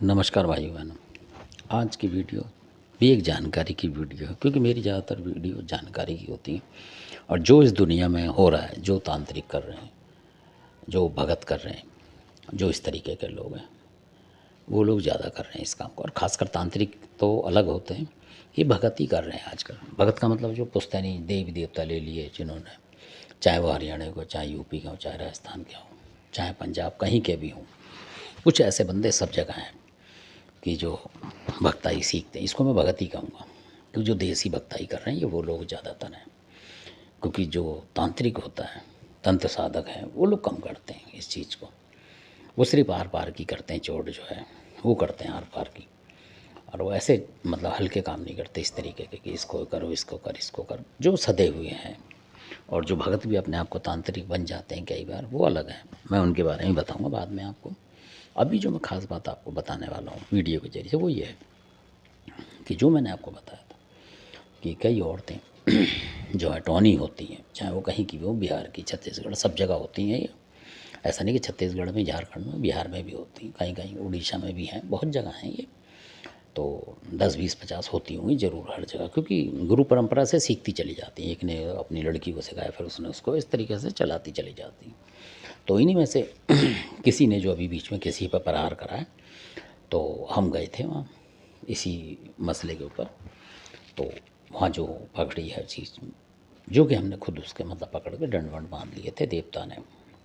नमस्कार भाई बहनों। आज की वीडियो भी एक जानकारी की वीडियो है, क्योंकि मेरी ज़्यादातर वीडियो जानकारी की होती हैं। और जो इस दुनिया में हो रहा है, जो तांत्रिक कर रहे हैं, जो भगत कर रहे हैं, जो इस तरीके के लोग हैं, वो लोग ज़्यादा कर रहे हैं इस काम को। और ख़ासकर तांत्रिक तो अलग होते हैं, ये भगत ही कर रहे हैं आजकल। भगत का मतलब जो पुश्तैनी देवी देवता ले लिए जिन्होंने, चाहे वो हरियाणा के हो, चाहे यूपी के हो, चाहे राजस्थान के हों, चाहे पंजाब, कहीं के भी हों, कुछ ऐसे बंदे सब जगह हैं कि जो भक्ताई सीखते हैं। इसको मैं भगत ही कहूँगा, क्योंकि जो देसी भक्ताई कर रहे हैं ये वो लोग ज़्यादातर हैं। क्योंकि जो तांत्रिक होता है, तंत्र साधक हैं, वो लोग कम करते हैं इस चीज़ को। वो सिर्फ आर पार की करते हैं, चोट जो है वो करते हैं आर पार की। और वो ऐसे मतलब हल्के काम नहीं करते इस तरीके के कि इसको करो, इसको कर, इसको कर। जो सधे हुए हैं और जो भगत भी अपने आप को तांत्रिक बन जाते हैं कई बार, वो अलग है। मैं उनके बारे में बताऊँगा बाद में आपको। अभी जो मैं ख़ास बात आपको बताने वाला हूँ वीडियो के जरिए, वो ये है कि जो मैंने आपको बताया था कि कई औरतें जो है टॉनी होती हैं, चाहे वो कहीं की भी हो, बिहार की, छत्तीसगढ़, सब जगह होती हैं ये। ऐसा नहीं कि छत्तीसगढ़ में, झारखंड में, बिहार में भी होती हैं, कहीं कहीं उड़ीसा में भी हैं, बहुत जगह हैं ये। तो 10 20 50 होती होंगी ज़रूर हर जगह, क्योंकि गुरु परंपरा से सीखती चली जाती हैं। एक ने अपनी लड़की को सिखाया, फिर उसने उसको इस तरीके से चलाती चली जाती हैं। तो इन्हीं में से किसी ने जो अभी बीच में किसी पर प्रहार करा है, तो हम गए थे वहाँ इसी मसले के ऊपर। तो वहाँ जो पकड़ी है चीज़, जो कि हमने खुद उसके मतलब पकड़ के दंड वंड बांध लिए थे देवता ने।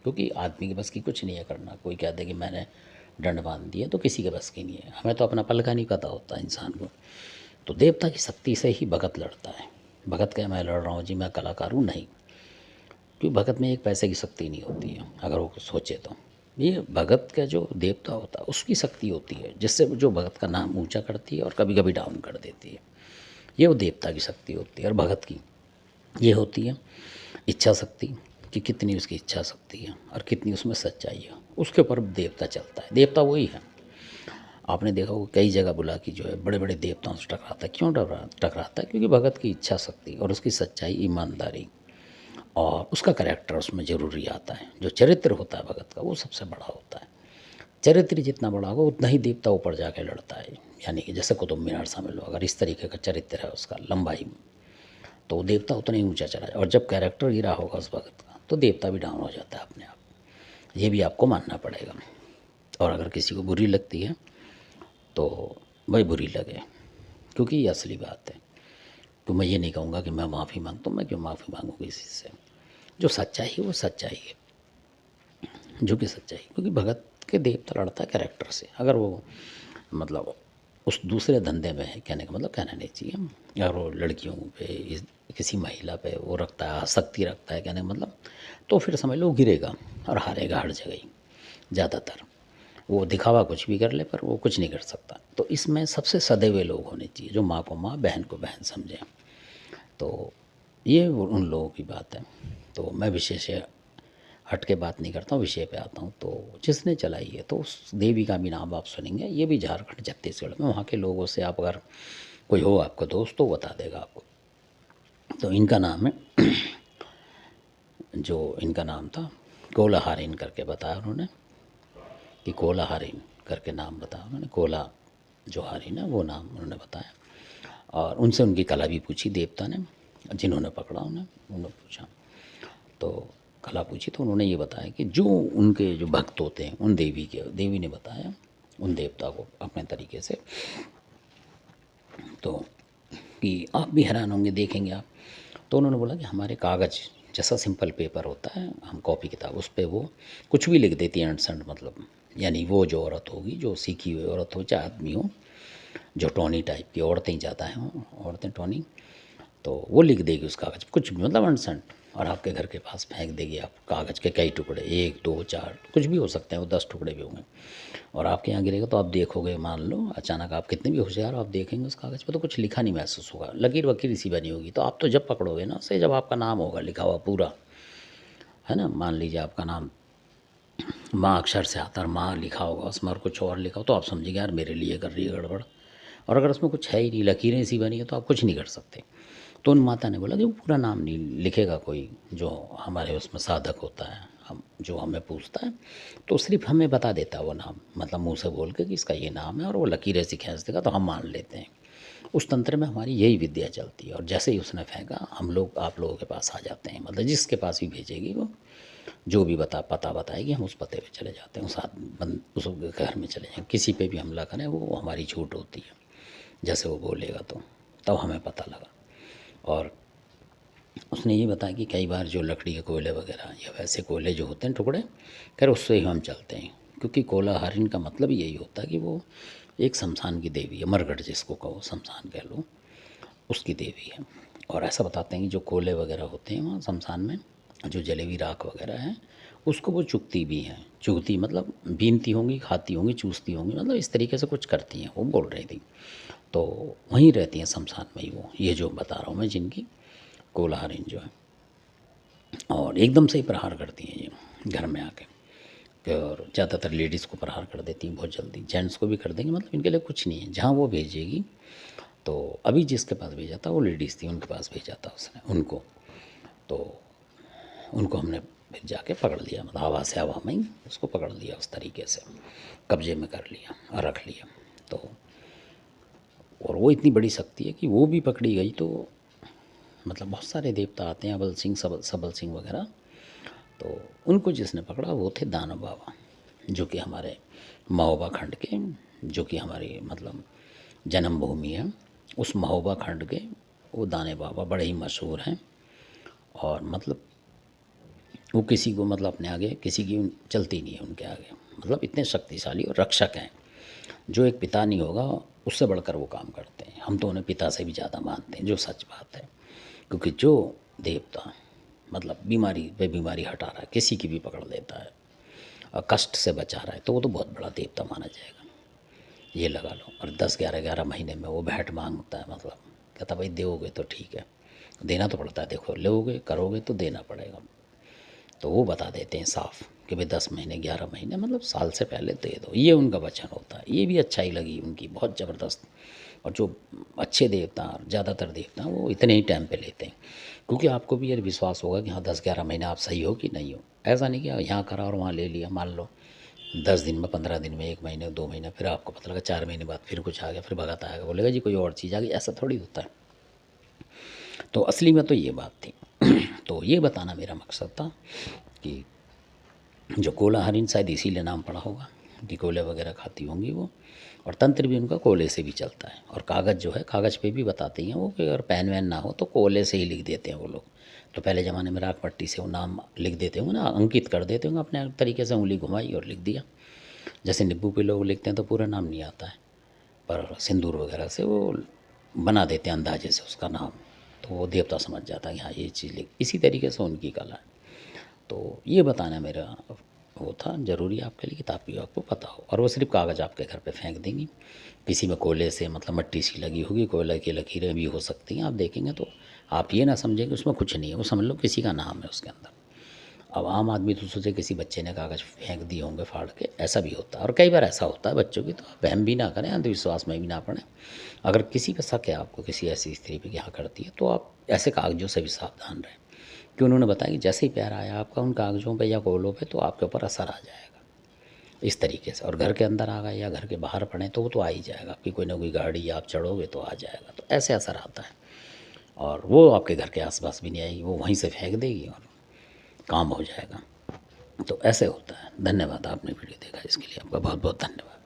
क्योंकि आदमी के बस की कुछ नहीं है करना। कोई कहते कि मैंने दंड बांध दिए, तो किसी के बस की नहीं है। हमें तो अपना पल का नहीं पता होता इंसान को। तो देवता की शक्ति से ही भगत लड़ता है। भगत क्या मैं लड़ रहा हूँ जी, मैं कलाकार हूँ, नहीं। क्योंकि भगत में एक पैसे की शक्ति नहीं होती है, अगर वो सोचे तो। ये भगत का जो देवता होता है उसकी शक्ति होती है, जिससे जो भगत का नाम ऊंचा करती है और कभी कभी डाउन कर देती है। ये वो देवता की शक्ति होती है। और भगत की ये होती है इच्छा शक्ति, कि कितनी उसकी इच्छा शक्ति है और कितनी उसमें सच्चाई है। उसके ऊपर देवता चलता है। देवता वही है। आपने देखा होगा कई जगह बुला कि जो है बड़े बड़े देवताओं से टकराता है। क्यों टकराता है? क्योंकि भगत की इच्छा शक्ति और उसकी सच्चाई, ईमानदारी और उसका कैरेक्टर उसमें ज़रूरी आता है। जो चरित्र होता है भगत का, वो सबसे बड़ा होता है। चरित्र जितना बड़ा होगा उतना ही देवता ऊपर जाके लड़ता है। यानी कि जैसे कुतुब मीनार समझ लो, अगर इस तरीके का चरित्र है उसका लंबाई, तो देवता उतना ही ऊंचा चला जाए। और जब कैरेक्टर गिरा होगा उस भगत का, तो देवता भी डाउन हो जाता है अपने आप। ये भी आपको मानना पड़ेगा। और अगर किसी को बुरी लगती है तो भाई बुरी लगे, क्योंकि ये असली बात है। तो मैं ये नहीं कहूँगा कि मैं माफ़ी मांगता हूँ। मैं क्यों माफ़ी मांगूँ किसी से? जो सच्चाई है वो सच्चाई है, जो कि सच्चाई। क्योंकि भगत के देवता लड़ता है कैरेक्टर से। अगर वो मतलब उस दूसरे धंधे में है, कहने का मतलब कहना नहीं चाहिए, अगर वो लड़कियों पे, किसी महिला पे वो रखता है, आसक्ति रखता है, कहने का मतलब, तो फिर समझ लो गिरेगा और हारेगा हर जगह ही ज़्यादातर। वो दिखावा कुछ भी कर ले, पर वो कुछ नहीं कर सकता। तो इसमें सबसे सधे हुए लोग होने चाहिए, जो माँ को माँ, बहन को बहन समझें। तो ये उन लोगों की बात है। तो मैं विशेष हट के बात नहीं करता हूँ, विषय पे आता हूँ। तो जिसने चलाई है, तो उस देवी का भी नाम आप सुनेंगे। ये भी झारखंड छत्तीसगढ़ में, वहाँ के लोगों से आप अगर कोई हो आपका दोस्त, तो बता देगा आपको। तो इनका नाम है जो इनका नाम था कोलाहारिन करके बताया उन्होंने, कि कोलाहारिन करके नाम बताया उन्होंने। कोला जो हारिन है वो नाम उन्होंने बताया। और उनसे उनकी कला भी पूछी देवता ने, जिन्होंने पकड़ा उन्होंने पूछा। तो कला पूछी तो उन्होंने ये बताया कि जो उनके जो भक्त होते हैं, उन देवी ने बताया उन देवता को अपने तरीके से, तो कि आप भी हैरान होंगे देखेंगे आप। तो उन्होंने बोला कि हमारे कागज़ जैसा सिंपल पेपर होता है, हम कॉपी किताब, उस पर वो कुछ भी लिख देती है अंट, मतलब यानी वो जो औरत होगी, जो सीखी हुई औरत हो, चाहे आदमी हो, जो टोनी टाइप की, औरतें ही ज़्यादा हैं, औरतें टोनी, तो वो लिख देगी उस कागज़ पर कुछ भी, मतलब अनसंट, और आपके घर के पास फेंक देगी। आप कागज़ के कई टुकड़े, 1 2 4 कुछ भी हो सकते हैं, वो 10 टुकड़े भी होंगे, और आपके यहाँ गिरेगा। तो आप देखोगे, मान लो अचानक आप कितने भी होशियार हो, आप देखेंगे उस कागज़ पे तो कुछ लिखा नहीं महसूस होगा, लकीर वकीर इसी बनी होगी। तो आप तो जब पकड़ोगे ना उसे, जब आपका नाम होगा लिखा हुआ पूरा, है ना, मान लीजिए आपका नाम माँ अक्षर से आता है, माँ लिखा होगा उसमें और कुछ और लिखा हो, तो आप समझिएगा यार मेरे लिए कर रही है गड़बड़। और अगर उसमें कुछ है ही नहीं, लकीरें ऐसी बनी है, तो आप कुछ नहीं कर सकते। तो उन माता ने बोला कि वो पूरा नाम नहीं लिखेगा कोई, जो हमारे उसमें साधक होता है, हम जो हमें पूछता है तो सिर्फ हमें बता देता है वो नाम, मतलब मुँह से बोल के कि इसका ये नाम है, और वो लकीरें से खींच देगा तो हम मान लेते हैं। उस तंत्र में हमारी यही विद्या चलती है। और जैसे ही उसने फेंका हम लोग आप लोगों के पास आ जाते हैं, मतलब जिसके पास भी भेजेगी वो जो भी पता बताएगी हम उस पते पे चले जाते हैं, उस घर में चले जाएंगे। किसी पे भी हमला करें वो हमारी छूट होती है, जैसे वो बोलेगा तो तब हमें पता लगा। और उसने ये बताया कि कई बार जो लकड़ी के कोयले वगैरह या वैसे कोयले जो होते हैं टुकड़े, खैर उससे ही हम चलते हैं, क्योंकि कोला हरिन का मतलब यही होता है कि वो एक शमशान की देवी है, मरघट जिसको कहो, शमशान कह लो, उसकी देवी है। और ऐसा बताते हैं कि जो कोयले वगैरह होते हैं वहाँ शमशान में, जो जली हुई राख वगैरह है, उसको वो चुगती भी हैं। चुगती मतलब बीनती होंगी, खाती होंगी, चूसती होंगी, मतलब इस तरीके से कुछ करती हैं, वो बोल रही थी। तो वहीं रहती हैं शमशान में ही वो, ये जो बता रहा हूँ मैं, जिनकी कोला हरिन जो है। और एकदम से ही प्रहार करती हैं ये घर में आके, और ज़्यादातर लेडीज़ को प्रहार कर देती हैं बहुत जल्दी, जेंट्स को भी कर देंगे, मतलब इनके लिए कुछ नहीं है। जहाँ वो भेजेगी, तो अभी जिसके पास भेजा था वो लेडीज़ थी, उनके पास भेजा था उसने उनको, तो उनको हमने फिर जाके पकड़ लिया, मतलब हवा से हवा में ही उसको पकड़ लिया, उस तरीके से कब्जे में कर लिया और रख लिया। तो और वो इतनी बड़ी शक्ति है कि वो भी पकड़ी गई तो मतलब बहुत सारे देवता आते हैं, अबल सिंह, सबल सिंह वगैरह, तो उनको जिसने पकड़ा वो थे दानव बाबा, जो कि हमारे महोबा खंड के, जो कि हमारी मतलब जन्मभूमि है, उस महोबा खंड के वो दाने बाबा बड़े ही मशहूर हैं। और मतलब वो किसी को मतलब अपने आगे किसी की चलती नहीं है उनके आगे, मतलब इतने शक्तिशाली और रक्षक हैं। जो एक पिता नहीं होगा उससे बढ़कर वो काम करते हैं। हम तो उन्हें पिता से भी ज़्यादा मानते हैं, जो सच बात है, क्योंकि जो देवता मतलब बीमारी पे बीमारी हटा रहा है, किसी की भी पकड़ लेता है और कष्ट से बचा रहा है, तो वो तो बहुत बड़ा देवता माना जाएगा, ये लगा लो। और 10-11 महीने में वो भेंट मांगता है, मतलब कहता भाई दोगे तो ठीक है, देना तो पड़ता है, देखो लोगे करोगे तो देना पड़ेगा। तो वो बता देते हैं साफ कि भाई 10 महीने 11 महीने मतलब साल से पहले दे दो, ये उनका वचन होता है। ये भी अच्छाई लगी उनकी, बहुत ज़बरदस्त। और जो अच्छे देवता, ज़्यादातर देवता वो इतने ही टाइम पे लेते हैं, क्योंकि आपको भी ये विश्वास होगा कि हाँ 10-11 महीने आप सही हो कि नहीं हो। ऐसा नहीं कि यहाँ करा और वहाँ ले लिया, मान लो 10 दिन में, 15 दिन में, 1 महीने, 2 महीने, फिर आपको पता लगा 4 महीने बाद फिर कुछ आ गया, फिर भगत आएगा, बोलेगा जी कोई और चीज़ आ गई, ऐसा थोड़ी होता है। तो असली में तो ये बात थी। तो ये बताना मेरा मकसद था कि जो कोला हरिन, शायद इसीलिए नाम पड़ा होगा कि कोयले वगैरह खाती होंगी वो, और तंत्र भी उनका कोयले से भी चलता है। और कागज़ जो है, कागज़ पे भी बताते हैं वो कि अगर पेन वैन ना हो तो कोयले से ही लिख देते हैं वो लोग। तो पहले ज़माने में राख पट्टी से वो नाम लिख देते होंगे ना, अंकित कर देते होंगे अपने तरीके से, उंगली घुमाई और लिख दिया। जैसे नींबू पे लोग लिखते हैं तो पूरा नाम नहीं आता है, पर सिंदूर वगैरह से वो बना देते हैं अंदाजे से उसका नाम, तो वो देवता समझ जाता है कि हाँ ये चीज़ लिख, इसी तरीके से उनकी कला है। तो ये बताना मेरा वो था ज़रूरी आपके लिए कि ताकि आपको पता हो। और वो सिर्फ कागज़ आपके घर पे फेंक देंगी, किसी में कोयले से मतलब मट्टी सी लगी होगी, कोयले की लकीरें भी हो सकती हैं, आप देखेंगे तो आप ये ना समझें कि उसमें कुछ नहीं है, वो समझ लो किसी का नाम है उसके अंदर। अब आम आदमी तो सोचे किसी बच्चे ने कागज़ फेंक दिए होंगे फाड़ के, ऐसा भी होता है। और कई बार ऐसा होता है बच्चों की, तो आप वहम भी ना करें, अंधविश्वास में भी ना पड़ें। अगर किसी पर शक है आपको, किसी ऐसी स्त्री पे कि हाँ करती है, तो आप ऐसे कागज़ों से भी सावधान रहें, कि उन्होंने बताया कि जैसे ही पैर आया आपका उन कागज़ों पे या कोयलों पे, तो आपके ऊपर असर आ जाएगा इस तरीके से। और घर के अंदर आ गए या घर के बाहर पड़े तो वो तो आ ही जाएगा, आपकी कोई ना कोई गाड़ी आप चढ़ोगे तो आ जाएगा, तो ऐसे असर आता है। और वो आपके घर के आसपास भी नहीं आएगी, वो वहीं से फेंक देगी और काम हो जाएगा। तो ऐसे होता है। धन्यवाद, आपने वीडियो देखा इसके लिए आपका बहुत बहुत धन्यवाद।